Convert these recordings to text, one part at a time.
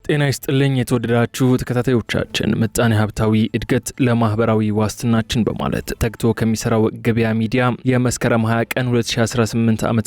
ጤና ይስጥልኝ የተወደዳችሁ ተከታታዮቻችን ምጣኔ ሀብታዊ እድገት ለማህበራዊ ዋስትናችን በማለት ተግቶ ከሚሰራው ገበያ ሚዲያ የመስከረም 20 ቀን 2018 ዓ.ም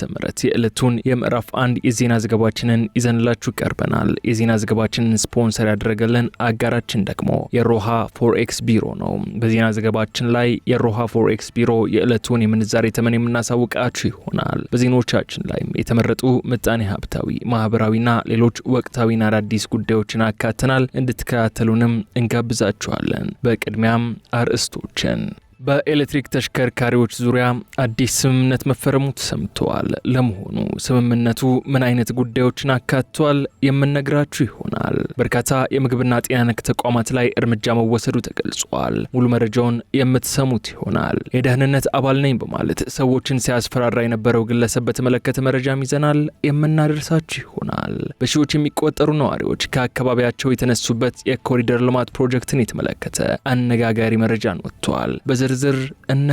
የዕለቱን የምዕራፍ 1 የዜና ዘገባችንን ይዘንላችሁ ቀርበናል። የዜና ዘገባችንን ስፖንሰር ያደረገልን አጋራችን ደግሞ የሮሃ ፎሬክስ ቢሮ ነው። በዜና ዘገባችን ላይ የሮሃ ፎሬክስ ቢሮ የዕለቱን የምንዛሬ ተመን የምናሳውቃችሁ ይሆናል። በዜናዎቻችን ላይ የተመረጡ ምጣኔ ሀብታዊ ማህበራዊና ሌሎች ወቅታዊና አዳዲስ ጉዳዮችን አካተናል። እንድትከታተሉንም እንጋብዛችኋለን። በቅድሚያም አርዕስቶችን በኤሌክትሪክ ተሽከርካሪዎች ዙሪያ አዲስ ስምምነት መፈረሙ ተሰምቷል። ለመሆኑ ስምምነቱ ምን አይነት ጉዳዮችን አካቷል? የምንነግራችሁ ይሆናል። በርካታ የምግብና ጤና ነክ ተቋማት ላይ እርምጃ መወሰዱ ተገልጿል። ሙሉ መረጃውን የምትሰሙት ይሆናል። የደህንነት አባል ነኝ በማለት ሰዎችን ሲያስፈራራ የነበረው ግለሰብ በተመለከተ መረጃም ይዘናል፣ የምናደርሳችሁ ይሆናል። በሺዎች የሚቆጠሩ ነዋሪዎች ከአካባቢያቸው የተነሱበት የኮሪደር ልማት ፕሮጀክትን የተመለከተ አነጋጋሪ መረጃን ወጥቷል። ዝርዝር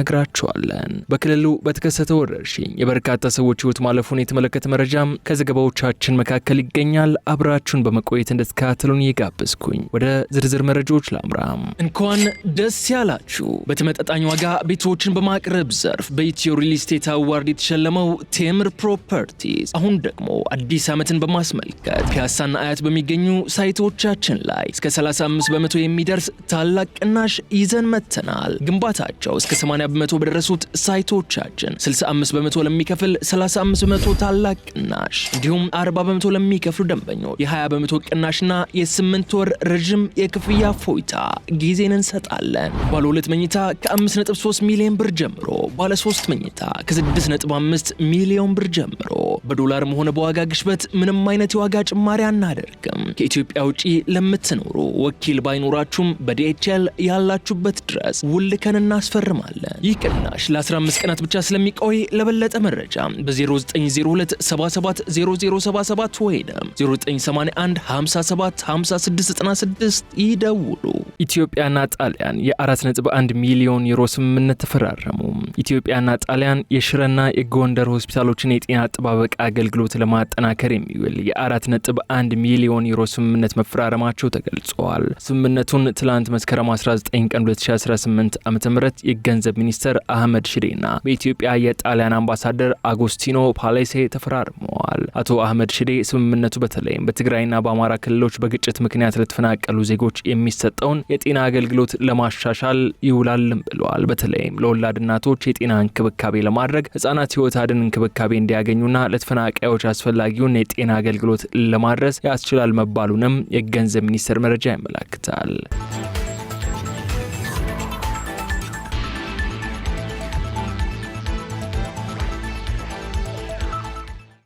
እነግራችኋለን። በክልሉ በተከሰተው ወረርሽኝ የበርካታ ሰዎች ህይወት ማለፉን የተመለከተ መረጃም ከዘገባዎቻችን መካከል ይገኛል። አብራችሁን በመቆየት እንድትከታተሉን እየጋበዝኩኝ ወደ ዝርዝር መረጃዎች ላምራ። እንኳን ደስ ያላችሁ። በተመጣጣኝ ዋጋ ቤቶችን በማቅረብ ዘርፍ በኢትዮ ሪል ስቴት አዋርድ የተሸለመው ቴምር ፕሮፐርቲስ አሁን ደግሞ አዲስ ዓመትን በማስመልከት ፒያሳና አያት በሚገኙ ሳይቶቻችን ላይ እስከ 35 በመቶ የሚደርስ ታላቅ ቅናሽ ይዘን መጥተናል። ግንባታቸው እስከ 80 በመቶ በደረሱት ሳይቶቻችን 65 በመቶ ለሚከፍል 35 በመቶ ታላቅ ቅናሽ እንዲሁም 40 በመቶ ለሚከፍሉ ደንበኞች የ20 በመቶ ቅናሽና የ8 ወር ረጅም የክፍያ ፎይታ ጊዜን እንሰጣለን። ባለ 2 መኝታ ከ5.3 ሚሊዮን ብር ጀምሮ፣ ባለ 3 መኝታ ከ6.5 ሚሊዮን ብር ጀምሮ በዶላርም ሆነ በዋጋ ግሽበት ምንም አይነት የዋጋ ጭማሪ አናደርግም። ከኢትዮጵያ ውጪ ለምትኖሩ ወኪል ባይኖራችሁም በዲኤችኤል ያላችሁበት ድረስ ውልከን እናስፈርማለን። ይህ ቅናሽ ለ15 ቀናት ብቻ ስለሚቆይ ለበለጠ መረጃ በ0902 770077 ወይም 0981 57 5696 ይደውሉ። ኢትዮጵያና ጣሊያን የ4.1 ሚሊዮን ዩሮ ስምምነት ተፈራረሙ። ኢትዮጵያና ጣሊያን የሽረና የጎንደር ሆስፒታሎችን የጤና አጠባበቅ አገልግሎት ለማጠናከር የሚውል የ4.1 ሚሊዮን ዩሮ ስምምነት መፈራረማቸው ተገልጿል። ስምምነቱን ትላንት መስከረም 19 ቀን 2018 ዓ.ም የገንዘብ ሚኒስትር አህመድ ሽዴና በኢትዮጵያ የጣሊያን አምባሳደር አጎስቲኖ ፓሌሴ ተፈራርመዋል። አቶ አህመድ ሽዴ ስምምነቱ በተለይም በትግራይና በአማራ ክልሎች በግጭት ምክንያት ለተፈናቀሉ ዜጎች የሚሰጠውን የጤና አገልግሎት ለማሻሻል ይውላልም ብለዋል። በተለይም ለወላድ እናቶች የጤና እንክብካቤ ለማድረግ ህጻናት ህይወት አድን እንክብካቤ እንዲያገኙና ለተፈናቃዮች አስፈላጊውን የጤና አገልግሎት ለማድረስ ያስችላል መባሉንም የገንዘብ ሚኒስቴር መረጃ ያመለክታል።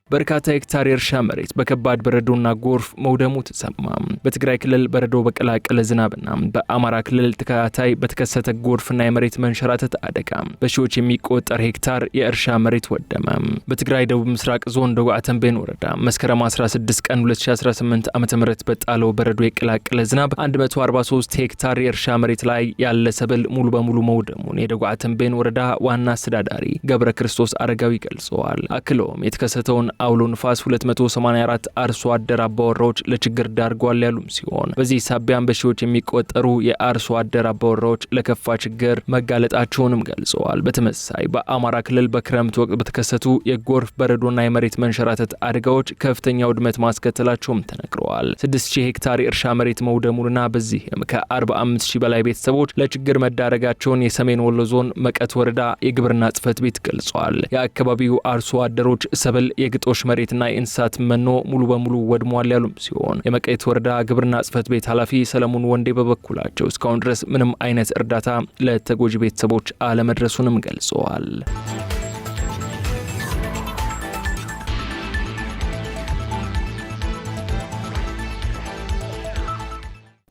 በርካታ ሄክታር የእርሻ መሬት በከባድ በረዶና ጎርፍ መውደሙ ተሰማ። በትግራይ ክልል በረዶ በቀላቀለ ዝናብና በአማራ ክልል ተከታታይ በተከሰተ ጎርፍና የመሬት መንሸራተት አደጋ በሺዎች የሚቆጠር ሄክታር የእርሻ መሬት ወደመ። በትግራይ ደቡብ ምስራቅ ዞን ደቡብ አተንቤን ወረዳ መስከረም 16 ቀን 2018 ዓ.ም በጣለው በረዶ የቀላቀለ ዝናብ 143 ሄክታር የእርሻ መሬት ላይ ያለ ሰብል ሙሉ በሙሉ መውደሙን የደቡብ አተንቤን ወረዳ ዋና አስተዳዳሪ ገብረ ክርስቶስ አረጋዊ ገልጸዋል። አክሎም የተከሰተውን አውሎ ንፋስ 284 አርሶ አደር አባወራዎች ለችግር ዳርጓል ያሉም ሲሆን በዚህ ሳቢያም በሺዎች የሚቆጠሩ የአርሶ አደር አባወራዎች ለከፋ ችግር መጋለጣቸውንም ገልጸዋል። በተመሳሳይ በአማራ ክልል በክረምት ወቅት በተከሰቱ የጎርፍ በረዶና የመሬት መንሸራተት አደጋዎች ከፍተኛ ውድመት ማስከተላቸውም ተነግረዋል። 6000 ሄክታር የእርሻ መሬት መውደሙና በዚህም ከ45000 በላይ ቤተሰቦች ለችግር መዳረጋቸውን የሰሜን ወሎ ዞን መቀት ወረዳ የግብርና ጽሕፈት ቤት ገልጿል። የአካባቢው አርሶ አደሮች ሰብል የግጦሽ መሬትና የእንስሳት መኖ ሙሉ በሙሉ ወድሟል ያሉም ሲሆን የመቀት ወረዳ ግብርና ጽሕፈት ቤት ኃላፊ ሰለሞን ወንዴ በበኩላቸው እስካሁን ድረስ ምንም አይነት እርዳታ ለተጎጂ ቤተሰቦች አለመድረሱንም ገልጸዋል።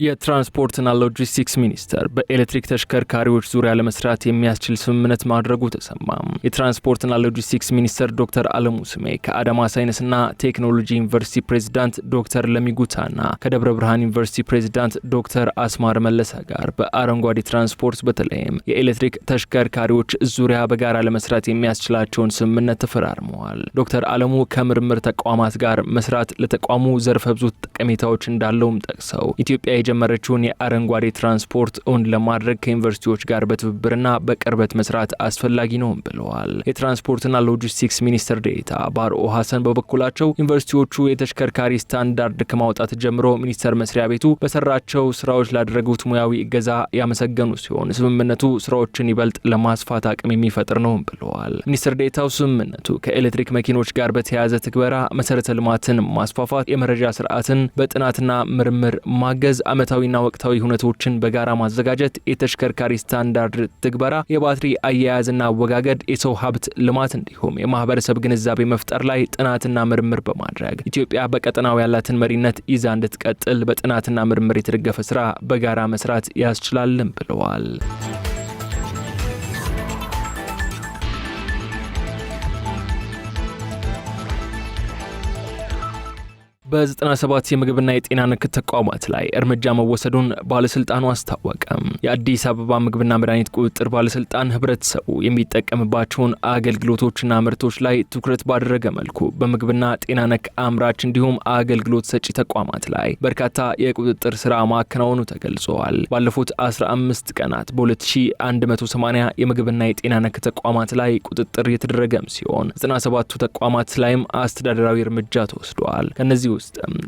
የትራንስፖርትና ሎጂስቲክስ ሚኒስቴር በኤሌክትሪክ ተሽከርካሪዎች ዙሪያ ለመስራት የሚያስችል ስምምነት ማድረጉ ተሰማ። የትራንስፖርትና ሎጂስቲክስ ሚኒስቴር ዶክተር አለሙ ስሜ ከአዳማ ሳይንስና ቴክኖሎጂ ዩኒቨርሲቲ ፕሬዝዳንት ዶክተር ለሚጉታና ከደብረ ብርሃን ዩኒቨርሲቲ ፕሬዝዳንት ዶክተር አስማር መለሰ ጋር በአረንጓዴ ትራንስፖርት በተለይም የኤሌክትሪክ ተሽከርካሪዎች ዙሪያ በጋራ ለመስራት የሚያስችላቸውን ስምምነት ተፈራርመዋል። ዶክተር አለሙ ከምርምር ተቋማት ጋር መስራት ለተቋሙ ዘርፈ ብዙ ጠቀሜታዎች እንዳለውም ጠቅሰው ኢትዮጵያ የጀመረችውን የአረንጓዴ ትራንስፖርት እውን ለማድረግ ከዩኒቨርሲቲዎች ጋር በትብብርና በቅርበት መስራት አስፈላጊ ነው ብለዋል። የትራንስፖርትና ሎጂስቲክስ ሚኒስትር ዴኤታ ባርኦ ሐሰን በበኩላቸው ዩኒቨርሲቲዎቹ የተሽከርካሪ ስታንዳርድ ከማውጣት ጀምሮ ሚኒስቴር መስሪያ ቤቱ በሰራቸው ስራዎች ላደረጉት ሙያዊ እገዛ ያመሰገኑ ሲሆን ስምምነቱ ስራዎችን ይበልጥ ለማስፋት አቅም የሚፈጥር ነው ብለዋል። ሚኒስትር ዴኤታው ስምምነቱ ከኤሌክትሪክ መኪኖች ጋር በተያያዘ ትግበራ መሰረተ ልማትን ማስፋፋት፣ የመረጃ ስርዓትን በጥናትና ምርምር ማገዝ፣ ዓመታዊና ወቅታዊ ሁነቶችን በጋራ ማዘጋጀት፣ የተሽከርካሪ ስታንዳርድ ትግበራ፣ የባትሪ አያያዝና አወጋገድ፣ የሰው ሀብት ልማት እንዲሁም የማህበረሰብ ግንዛቤ መፍጠር ላይ ጥናትና ምርምር በማድረግ ኢትዮጵያ በቀጠናው ያላትን መሪነት ይዛ እንድትቀጥል በጥናትና ምርምር የተደገፈ ስራ በጋራ መስራት ያስችላልም ብለዋል። በ97 የምግብና የጤና ነክ ተቋማት ላይ እርምጃ መወሰዱን ባለስልጣኑ አስታወቀ። የአዲስ አበባ ምግብና መድኃኒት ቁጥጥር ባለስልጣን ህብረተሰቡ የሚጠቀምባቸውን አገልግሎቶችና ምርቶች ላይ ትኩረት ባደረገ መልኩ በምግብና ጤና ነክ አምራች እንዲሁም አገልግሎት ሰጪ ተቋማት ላይ በርካታ የቁጥጥር ስራ ማከናወኑ ተገልጿል። ባለፉት 15 ቀናት በ2180 የምግብና የጤና ነክ ተቋማት ላይ ቁጥጥር የተደረገም ሲሆን 97ቱ ተቋማት ላይም አስተዳደራዊ እርምጃ ተወስዷል። ከነዚህ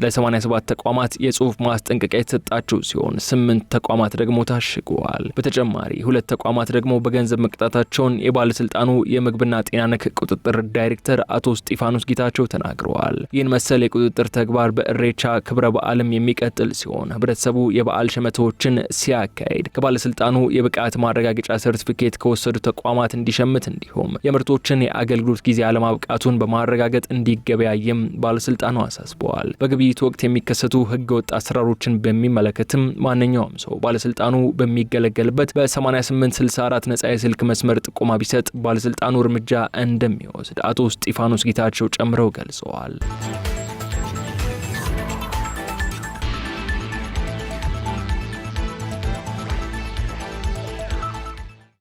ለ87 ተቋማት የጽሁፍ ማስጠንቀቂያ የተሰጣቸው ሲሆን 8 ተቋማት ደግሞ ታሽገዋል። በተጨማሪ 2 ተቋማት ደግሞ በገንዘብ መቅጣታቸውን የባለስልጣኑ የምግብና ጤና ነክ ቁጥጥር ዳይሬክተር አቶ ስጢፋኖስ ጌታቸው ተናግረዋል። ይህን መሰል የቁጥጥር ተግባር በእሬቻ ክብረ በዓልም የሚቀጥል ሲሆን ህብረተሰቡ የበዓል ሸመታዎችን ሲያካሂድ ከባለስልጣኑ የብቃት ማረጋገጫ ሰርቲፊኬት ከወሰዱ ተቋማት እንዲሸምት እንዲሁም የምርቶችን የአገልግሎት ጊዜ አለማብቃቱን በማረጋገጥ እንዲገበያይም ባለስልጣኑ አሳስበዋል። በግብይት ወቅት የሚከሰቱ ህገወጥ አሰራሮችን በሚመለከትም ማንኛውም ሰው ባለስልጣኑ በሚገለገልበት በ8864 ነጻ የስልክ መስመር ጥቆማ ቢሰጥ ባለስልጣኑ እርምጃ እንደሚወስድ አቶ ስጢፋኖስ ጌታቸው ጨምረው ገልጸዋል።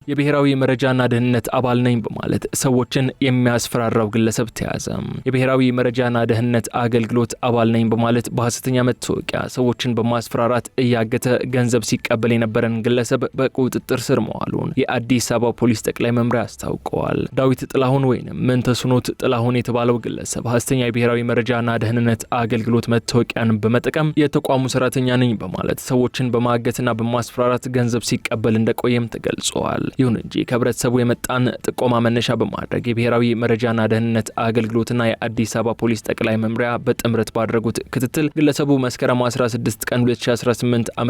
የብሔራዊ መረጃና ደህንነት አባል ነኝ በማለት ሰዎችን የሚያስፈራራው ግለሰብ ተያዘ። የብሔራዊ መረጃና ደህንነት አገልግሎት አባል ነኝ በማለት በሐሰተኛ መታወቂያ ሰዎችን በማስፈራራት እያገተ ገንዘብ ሲቀበል የነበረን ግለሰብ በቁጥጥር ስር መዋሉን የአዲስ አበባ ፖሊስ ጠቅላይ መምሪያ አስታውቀዋል። ዳዊት ጥላሁን ወይንም ምንተስኖት ጥላሁን የተባለው ግለሰብ ሐሰተኛ የብሔራዊ መረጃና ደህንነት አገልግሎት መታወቂያን በመጠቀም የተቋሙ ሰራተኛ ነኝ በማለት ሰዎችን በማገትና በማስፈራራት ገንዘብ ሲቀበል እንደቆየም ተገልጿል። ይሁን እንጂ ከህብረተሰቡ የመጣን ጥቆማ መነሻ በማድረግ የብሔራዊ መረጃና ደህንነት አገልግሎትና የአዲስ አበባ ፖሊስ ጠቅላይ መምሪያ በጥምረት ባደረጉት ክትትል ግለሰቡ መስከረም 16 ቀን 2018 ዓ.ም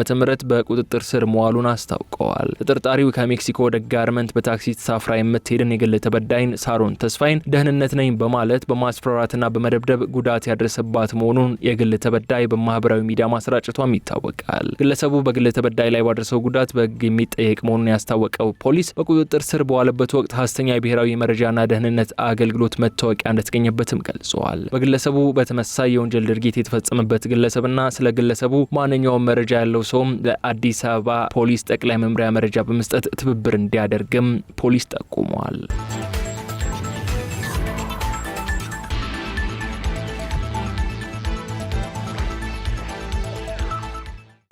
በቁጥጥር ስር መዋሉን አስታውቀዋል። ተጠርጣሪው ከሜክሲኮ ወደ ጋርመንት በታክሲ ተሳፍራ የምትሄድን የግል ተበዳይን ሳሮን ተስፋይን ደህንነት ነኝ በማለት በማስፈራራትና በመደብደብ ጉዳት ያደረሰባት መሆኑን የግል ተበዳይ በማህበራዊ ሚዲያ ማሰራጨቷም ይታወቃል። ግለሰቡ በግል ተበዳይ ላይ ባደረሰው ጉዳት በህግ የሚጠየቅ መሆኑን ያስታወቀው ፖሊስ በቁጥጥር ስር በዋለበት ወቅት ሐሰተኛ የብሔራዊ መረጃና ደህንነት አገልግሎት መታወቂያ እንደተገኘበትም ገልጸዋል። በግለሰቡ በተመሳሳይ የወንጀል ድርጊት የተፈጸመበት ግለሰብና ስለ ግለሰቡ ማንኛውም መረጃ ያለው ሰውም ለአዲስ አበባ ፖሊስ ጠቅላይ መምሪያ መረጃ በመስጠት ትብብር እንዲያደርግም ፖሊስ ጠቁሟል።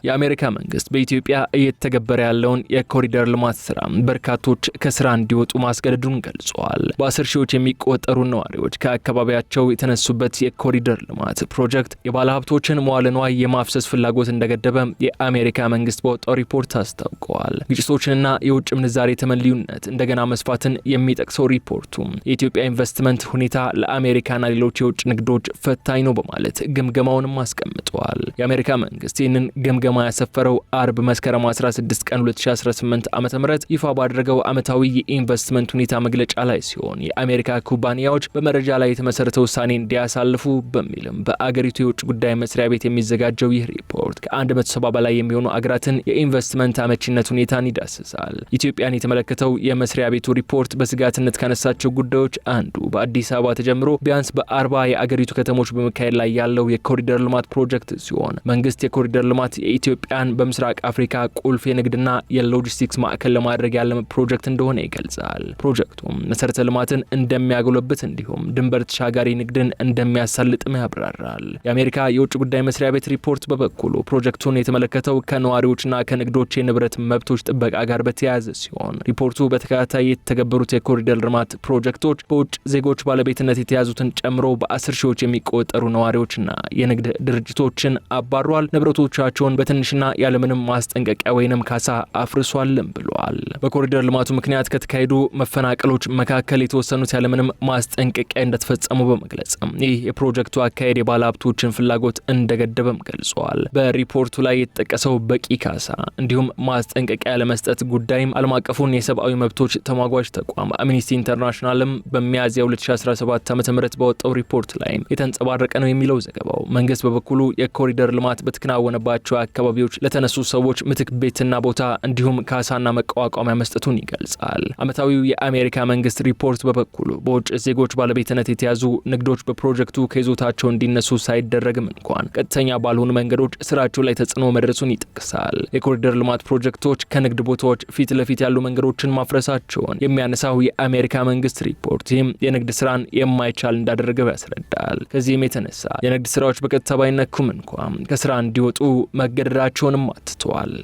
የአሜሪካ መንግስት በኢትዮጵያ እየተገበረ ያለውን የኮሪደር ልማት ስራ በርካቶች ከስራ እንዲወጡ ማስገደዱን ገልጿል። በ10 ሺዎች የሚቆጠሩ ነዋሪዎች ከአካባቢያቸው የተነሱበት የኮሪደር ልማት ፕሮጀክት የባለሀብቶችን መዋለ ንዋይ የማፍሰስ ፍላጎት እንደገደበ የአሜሪካ መንግስት በወጣው ሪፖርት አስታውቀዋል። ግጭቶችንና የውጭ ምንዛሬ ተመልዩነት እንደገና መስፋትን የሚጠቅሰው ሪፖርቱ የኢትዮጵያ ኢንቨስትመንት ሁኔታ ለአሜሪካና ሌሎች የውጭ ንግዶች ፈታኝ ነው በማለት ግምገማውንም አስቀምጧል። የአሜሪካ መንግስት ይህንን ግምገማ ግምገማ ያሰፈረው አርብ መስከረም 16 ቀን 2018 ዓ.ም ይፋ ባደረገው ዓመታዊ የኢንቨስትመንት ሁኔታ መግለጫ ላይ ሲሆን የአሜሪካ ኩባንያዎች በመረጃ ላይ የተመሰረተ ውሳኔ እንዲያሳልፉ በሚልም በአገሪቱ የውጭ ጉዳይ መስሪያ ቤት የሚዘጋጀው ይህ ሪፖርት ከ170 በላይ የሚሆኑ አገራትን የኢንቨስትመንት አመቺነት ሁኔታን ይዳስሳል። ኢትዮጵያን የተመለከተው የመስሪያ ቤቱ ሪፖርት በስጋትነት ካነሳቸው ጉዳዮች አንዱ በአዲስ አበባ ተጀምሮ ቢያንስ በ40 የአገሪቱ ከተሞች በመካሄድ ላይ ያለው የኮሪደር ልማት ፕሮጀክት ሲሆን መንግስት የኮሪደር ልማት የኢትዮጵያን በምስራቅ አፍሪካ ቁልፍ የንግድና የሎጂስቲክስ ማዕከል ለማድረግ ያለመ ፕሮጀክት እንደሆነ ይገልጻል። ፕሮጀክቱም መሰረተ ልማትን እንደሚያጎለብት እንዲሁም ድንበር ተሻጋሪ ንግድን እንደሚያሳልጥም ያብራራል። የአሜሪካ የውጭ ጉዳይ መስሪያ ቤት ሪፖርት በበኩሉ ፕሮጀክቱን የተመለከተው ከነዋሪዎችና ከንግዶች የንብረት መብቶች ጥበቃ ጋር በተያያዘ ሲሆን ሪፖርቱ በተከታታይ የተገበሩት የኮሪደር ልማት ፕሮጀክቶች በውጭ ዜጎች ባለቤትነት የተያዙትን ጨምሮ በ10 ሺዎች የሚቆጠሩ ነዋሪዎችና የንግድ ድርጅቶችን አባሯል፣ ንብረቶቻቸውን በትንሽና ያለምንም ማስጠንቀቂያ ወይንም ካሳ አፍርሷልም ብሏል። በኮሪደር ልማቱ ምክንያት ከተካሄዱ መፈናቀሎች መካከል የተወሰኑት ያለምንም ማስጠንቀቂያ እንደተፈጸሙ በመግለጽ ይህ የፕሮጀክቱ አካሄድ የባለ ሀብቶችን ፍላጎት እንደገደበም ገልጿል። በሪፖርቱ ላይ የተጠቀሰው በቂ ካሳ እንዲሁም ማስጠንቀቂያ ለመስጠት ጉዳይም ዓለም አቀፉን የሰብአዊ መብቶች ተሟጋች ተቋም አምኒስቲ ኢንተርናሽናልም በሚያዝያ 2017 ዓ.ም በወጣው ሪፖርት ላይ የተንጸባረቀ ነው የሚለው ዘገባው መንግስት በበኩሉ የኮሪደር ልማት በተከናወነባቸው አካባቢዎች ለተነሱ ሰዎች ምትክ ቤትና ቦታ እንዲሁም ካሳና መቋቋሚያ መስጠቱን ይገልጻል። ዓመታዊው የአሜሪካ መንግስት ሪፖርት በበኩሉ በውጭ ዜጎች ባለቤትነት የተያዙ ንግዶች በፕሮጀክቱ ከይዞታቸው እንዲነሱ ሳይደረግም እንኳን ቀጥተኛ ባልሆኑ መንገዶች ስራቸው ላይ ተጽዕኖ መድረሱን ይጠቅሳል። የኮሪደር ልማት ፕሮጀክቶች ከንግድ ቦታዎች ፊት ለፊት ያሉ መንገዶችን ማፍረሳቸውን የሚያነሳው የአሜሪካ መንግስት ሪፖርት ይህም የንግድ ስራን የማይቻል እንዳደረገው ያስረዳል። ከዚህም የተነሳ የንግድ ስራዎች በቀጥታ ባይነኩም እንኳን ከስራ እንዲወጡ መገደዳቸውንም አትተዋል።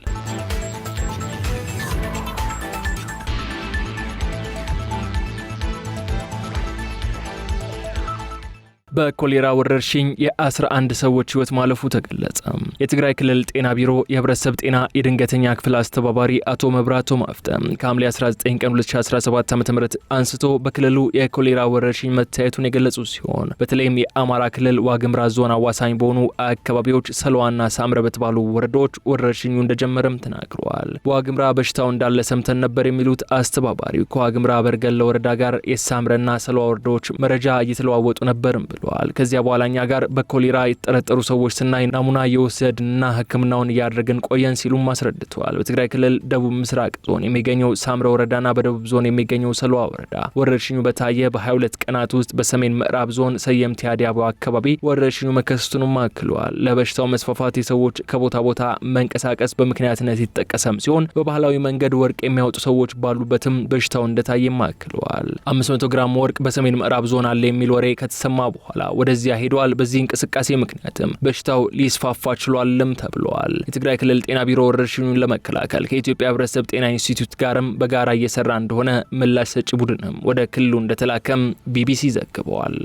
በኮሌራ ወረርሽኝ የ11 ሰዎች ህይወት ማለፉ ተገለጸ። የትግራይ ክልል ጤና ቢሮ የህብረተሰብ ጤና የድንገተኛ ክፍል አስተባባሪ አቶ መብራቶ ማፍተ ከሐምሌ 19 ቀን 2017 ዓ.ም አንስቶ በክልሉ የኮሌራ ወረርሽኝ መታየቱን የገለጹ ሲሆን በተለይም የአማራ ክልል ዋግምራ ዞን አዋሳኝ በሆኑ አካባቢዎች ሰለዋና ሳምረ በተባሉ ወረዳዎች ወረርሽኙ እንደጀመረም ተናግረዋል። በዋግምራ በሽታው እንዳለ ሰምተን ነበር የሚሉት አስተባባሪው ከዋግምራ በርገለ ወረዳ ጋር የሳምረና ሰለዋ ወረዳዎች መረጃ እየተለዋወጡ ነበርም ብለዋል። ከዚያ በኋላኛ ጋር በኮሌራ የተጠረጠሩ ሰዎች ስናይ ናሙና የወሰድና ህክምናውን እያደረግን ቆየን ሲሉም አስረድተዋል። በትግራይ ክልል ደቡብ ምስራቅ ዞን የሚገኘው ሳምረ ወረዳና በደቡብ ዞን የሚገኘው ሰለዋ ወረዳ ወረርሽኙ በታየ በ22 ቀናት ውስጥ በሰሜን ምዕራብ ዞን ሰየምቲ አዲያቦ አካባቢ ወረርሽኙ መከሰቱንም አክለዋል። ለበሽታው መስፋፋት የሰዎች ከቦታ ቦታ መንቀሳቀስ በምክንያትነት የተጠቀሰም ሲሆን በባህላዊ መንገድ ወርቅ የሚያወጡ ሰዎች ባሉበትም በሽታው እንደታየም አክለዋል። 500 ግራም ወርቅ በሰሜን ምዕራብ ዞን አለ የሚል ወሬ ከተሰማ በኋላ ወደዚያ ሄዷል። በዚህ እንቅስቃሴ ምክንያትም በሽታው ሊስፋፋ ችሏልም ተብሏል። የትግራይ ክልል ጤና ቢሮ ወረርሽኙን ለመከላከል ከኢትዮጵያ ህብረተሰብ ጤና ኢንስቲትዩት ጋርም በጋራ እየሰራ እንደሆነ ምላሽ ሰጪ ቡድንም ወደ ክልሉ እንደተላከም ቢቢሲ ዘግበዋል።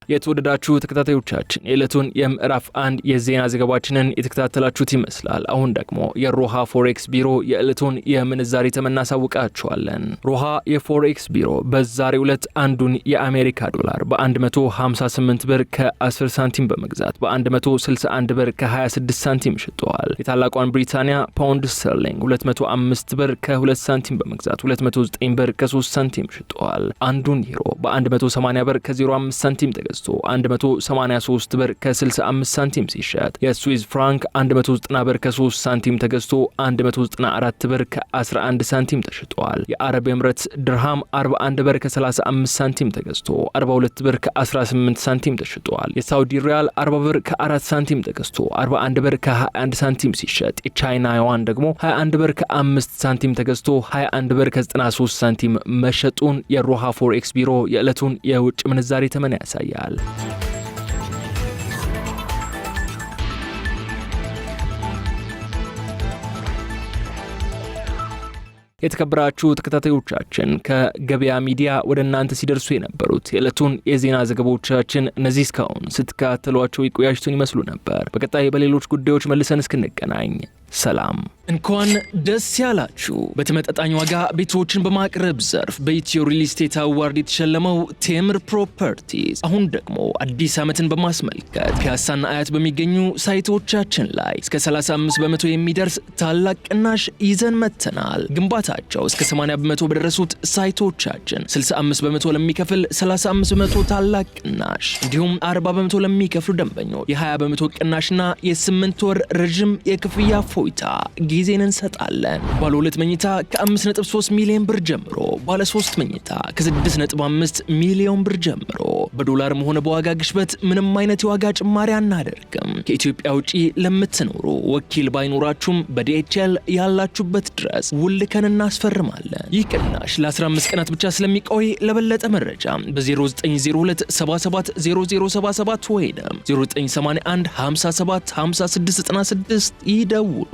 የተወደዳችሁ ተከታታዮቻችን የዕለቱን የምዕራፍ 1 የዜና ዘገባችንን የተከታተላችሁት ይመስላል። አሁን ደግሞ የሮሃ ፎሬክስ ቢሮ የዕለቱን የምንዛሬ ተመን እናሳውቃችኋለን። ሮሃ የፎሬክስ ቢሮ በዛሬው ዕለት አንዱን የአሜሪካ ዶላር በ158 ብር ከ10 ሳንቲም በመግዛት በ161 ብር ከ26 ሳንቲም ሽጧል። የታላቋን ብሪታንያ ፓውንድ ስተርሊንግ 205 ብር ከ2 ሳንቲም በመግዛት 209 ብር ከ3 ሳንቲም ሽጧል። አንዱን ዩሮ በ180 ብር ከ05 ሳንቲም ተገዝቷል። 183 ብር ከ65 ሳንቲም ሲሸጥ የስዊዝ ፍራንክ 190 ብር ከ3 ሳንቲም ተገዝቶ 194 ብር ከ11 ሳንቲም ተሽጧል። የአረብ ኤምሬትስ ድርሃም 41 ብር ከ35 ሳንቲም ተገዝቶ 42 ብር ከ18 ሳንቲም ተሽጧል። የሳውዲ ሪያል 40 ብር ከ4 ሳንቲም ተገዝቶ 41 ብር ከ21 ሳንቲም ሲሸጥ የቻይና ዩዋን ደግሞ 21 ብር ከ5 ሳንቲም ተገዝቶ 21 ብር ከ93 ሳንቲም መሸጡን የሮሃ ፎሬክስ ቢሮ የዕለቱን የውጭ ምንዛሬ ተመን ያሳያል። የተከበራችሁ ተከታታዮቻችን ከገበያ ሚዲያ ወደ እናንተ ሲደርሱ የነበሩት የዕለቱን የዜና ዘገባዎቻችን እነዚህ እስካሁን ስትከታተሏቸው የቆያችሁትን ይመስሉ ነበር። በቀጣይ በሌሎች ጉዳዮች መልሰን እስክንገናኝ ሰላም እንኳን ደስ ያላችሁ። በተመጣጣኝ ዋጋ ቤቶችን በማቅረብ ዘርፍ በኢትዮ ሪል ስቴት አዋርድ የተሸለመው ቴምር ፕሮፐርቲስ አሁን ደግሞ አዲስ ዓመትን በማስመልከት ፒያሳና አያት በሚገኙ ሳይቶቻችን ላይ እስከ 35 በመቶ የሚደርስ ታላቅ ቅናሽ ይዘን መጥተናል። ግንባታቸው እስከ 80 በመቶ በደረሱት ሳይቶቻችን 65 በመቶ ለሚከፍል 35 በመቶ ታላቅ ቅናሽ እንዲሁም 40 በመቶ ለሚከፍሉ ደንበኞች የ20 በመቶ ቅናሽና የ8 ወር ረዥም የክፍያ ፎይታ ጊዜን እንሰጣለን። ባለ 2 መኝታ ከ5.3 ሚሊዮን ብር ጀምሮ፣ ባለ 3 መኝታ ከ6.5 ሚሊዮን ብር ጀምሮ በዶላርም ሆነ በዋጋ ግሽበት ምንም አይነት የዋጋ ጭማሪ አናደርግም። ከኢትዮጵያ ውጪ ለምትኖሩ ወኪል ባይኖራችሁም በዲኤችኤል ያላችሁበት ድረስ ውልከን እናስፈርማለን። ይህ ቅናሽ ለ15 ቀናት ብቻ ስለሚቆይ ለበለጠ መረጃ በ0902 77 0077 ወይም 0981 57 5696 ይደውሉ።